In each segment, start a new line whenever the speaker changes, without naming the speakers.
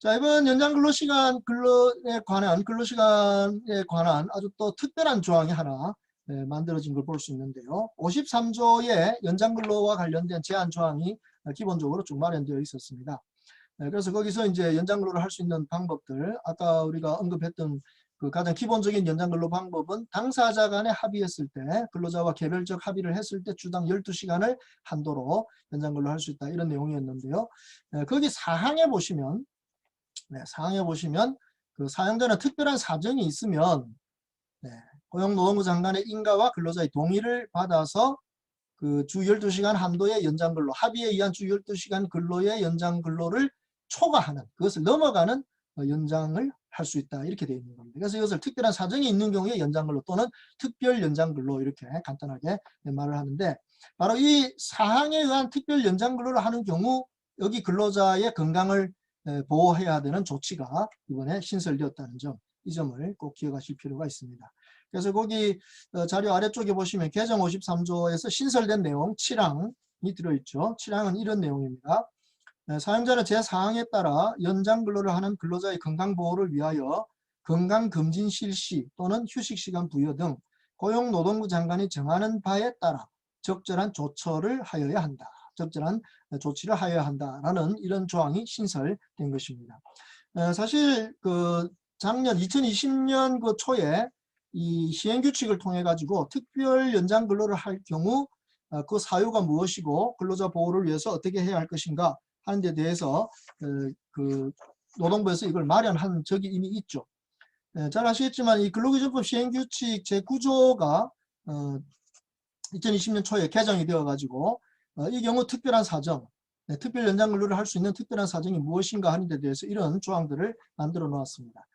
자, 이번 연장 근로시간 근로시간에 관한 아주 또 특별한 조항이 하나 만들어진 걸 볼 수 있는데요. 53조의 연장 근로와 관련된 제한 조항이 기본적으로 쭉 마련되어 있었습니다. 그래서 거기서 이제 연장 근로를 할 수 있는 방법들, 아까 우리가 언급했던 그 가장 기본적인 연장 근로 방법은 당사자 간에 합의했을 때, 근로자와 개별적 합의를 했을 때 주당 12시간을 한도로 연장 근로를 할 수 있다, 이런 내용이었는데요. 거기 사항에 보시면 그 사용자는 특별한 사정이 있으면 고용노동부 장관의 인가와 근로자의 동의를 받아서 그 주 12시간 한도의 연장 근로, 합의에 의한 주 12시간 근로의 연장 근로를 초과하는, 그것을 넘어가는 연장을 할 수 있다, 이렇게 되어 있는 겁니다. 그래서 이것을 특별한 사정이 있는 경우에 연장 근로 또는 특별 연장 근로, 이렇게 간단하게 말을 하는데, 바로 이 사항에 의한 특별 연장 근로를 하는 경우 여기 근로자의 건강을 보호해야 되는 조치가 이번에 신설되었다는 점, 이 점을 꼭 기억하실 필요가 있습니다. 그래서 거기 자료 아래쪽에 보시면 개정 53조에서 신설된 내용 7항이 들어있죠. 7항은 이런 내용입니다. 사용자는 제4항에 따라 연장 근로를 하는 근로자의 건강보호를 위하여 건강검진 실시 또는 휴식시간 부여 등 고용노동부 장관이 정하는 바에 따라 적절한 조처를 하여야 한다. 적절한 조치를 하여야 한다라는 이런 조항이 신설된 것입니다. 사실 그 작년 2020년 그 초에 이 시행규칙을 통해 가지고 특별 연장 근로를 할 경우 그 사유가 무엇이고 근로자 보호를 위해서 어떻게 해야 할 것인가 하는 데 대해서 그 노동부에서 이걸 마련한 적이 이미 있죠. 잘 아시겠지만 이 근로기준법 시행규칙 제9조가 2020년 초에 개정이 되어 가지고 이 경우 특별한 사정, 특별 연장 근로를 할 수 있는 특별한 사정이 무엇인가 하는 데 대해서 이런 조항들을 만들어 놓았습니다.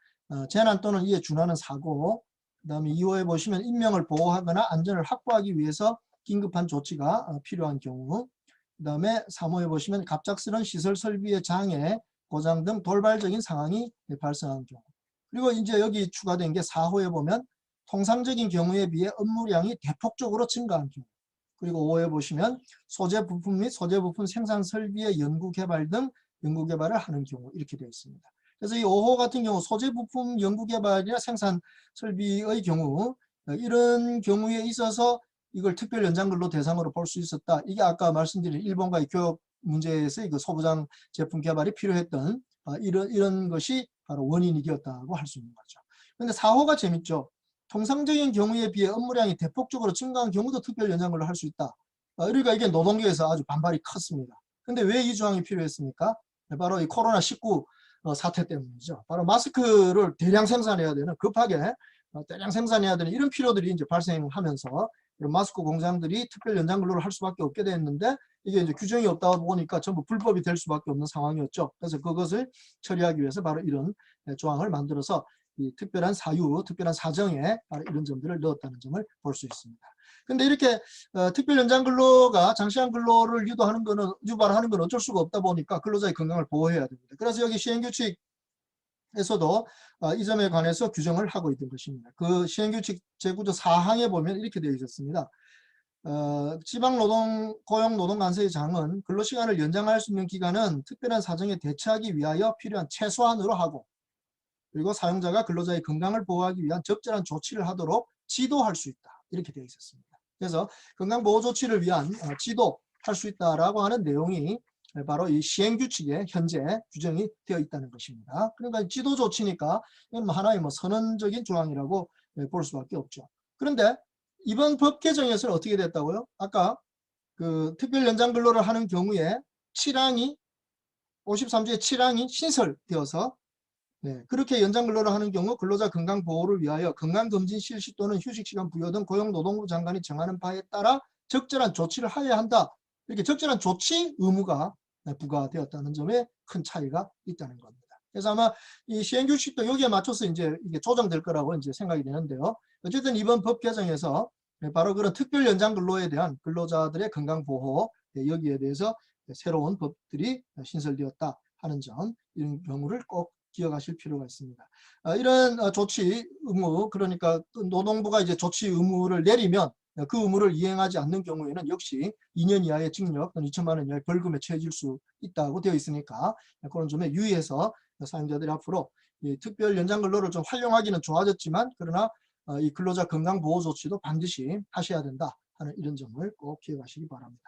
재난 또는 이에 준하는 사고, 그 다음에 2호에 보시면 인명을 보호하거나 안전을 확보하기 위해서 긴급한 조치가 필요한 경우, 그 다음에 3호에 보시면 갑작스러운 시설 설비의 장애, 고장 등 돌발적인 상황이 발생한 경우, 그리고 이제 여기 추가된 게 4호에 보면 통상적인 경우에 비해 업무량이 대폭적으로 증가한 경우, 그리고 5호에 보시면 소재 부품 및 소재 부품 생산 설비의 연구 개발 등 연구 개발을 하는 경우, 이렇게 되어 있습니다. 그래서 이 5호 같은 경우 소재 부품 연구 개발이나 생산 설비의 경우, 이런 경우에 있어서 이걸 특별 연장 근로 대상으로 볼 수 있었다. 이게 아까 말씀드린 일본과의 교역 문제에서 그 소부장 제품 개발이 필요했던 이런 것이 바로 원인이 되었다고 할 수 있는 거죠. 그런데 4호가 재밌죠. 통상적인 경우에 비해 업무량이 대폭적으로 증가한 경우도 특별 연장 근로를 할 수 있다. 그러니까 이게 노동계에서 아주 반발이 컸습니다. 근데 왜 이 조항이 필요했습니까? 바로 이 코로나19 사태 때문이죠. 바로 마스크를 대량 생산해야 되는, 급하게 대량 생산해야 되는 이런 필요들이 이제 발생하면서 이런 마스크 공장들이 특별 연장 근로를 할 수밖에 없게 됐는데, 이게 이제 규정이 없다 보니까 전부 불법이 될 수밖에 없는 상황이었죠. 그래서 그것을 처리하기 위해서 바로 이런 조항을 만들어서 이 특별한 사유, 특별한 사정에 바로 이런 점들을 넣었다는 점을 볼 수 있습니다. 근데 이렇게 특별 연장 근로가 장시간 근로를 유발하는 건 어쩔 수가 없다 보니까 근로자의 건강을 보호해야 됩니다. 그래서 여기 시행규칙에서도 이 점에 관해서 규정을 하고 있는 것입니다. 그 시행규칙 제9조 4항에 보면 이렇게 되어 있었습니다. 고용노동관세의 장은 근로시간을 연장할 수 있는 기간은 특별한 사정에 대처하기 위하여 필요한 최소한으로 하고, 그리고 사용자가 근로자의 건강을 보호하기 위한 적절한 조치를 하도록 지도할 수 있다, 이렇게 되어 있었습니다. 그래서 건강보호 조치를 위한 지도할 수 있다라고 하는 내용이 바로 이 시행규칙에 현재 규정이 되어 있다는 것입니다. 그러니까 지도 조치니까 이건 하나의 선언적인 조항이라고 볼 수밖에 없죠. 그런데 이번 법 개정에서는 어떻게 됐다고요? 아까 그 특별 연장 근로를 하는 경우에 53조의 7항이 신설되어서 그렇게 연장 근로를 하는 경우 근로자 건강 보호를 위하여 건강검진 실시 또는 휴식시간 부여 등 고용노동부 장관이 정하는 바에 따라 적절한 조치를 하여야 한다. 이렇게 적절한 조치 의무가 부과되었다는 점에 큰 차이가 있다는 겁니다. 그래서 아마 이 시행규칙도 여기에 맞춰서 이제 이게 조정될 거라고 이제 생각이 되는데요. 어쨌든 이번 법 개정에서 바로 그런 특별 연장 근로에 대한 근로자들의 건강 보호, 여기에 대해서 새로운 법들이 신설되었다 하는 점, 이런 경우를 꼭 기억하실 필요가 있습니다. 이런 조치 의무, 그러니까 노동부가 이제 조치 의무를 내리면 그 의무를 이행하지 않는 경우에는 역시 2년 이하의 징역 또는 2천만 원 이하의 벌금에 처해질 수 있다고 되어 있으니까 그런 점에 유의해서 사용자들이 앞으로 이 특별 연장 근로를 좀 활용하기는 좋아졌지만 그러나 이 근로자 건강 보호 조치도 반드시 하셔야 된다 하는 이런 점을 꼭 기억하시기 바랍니다.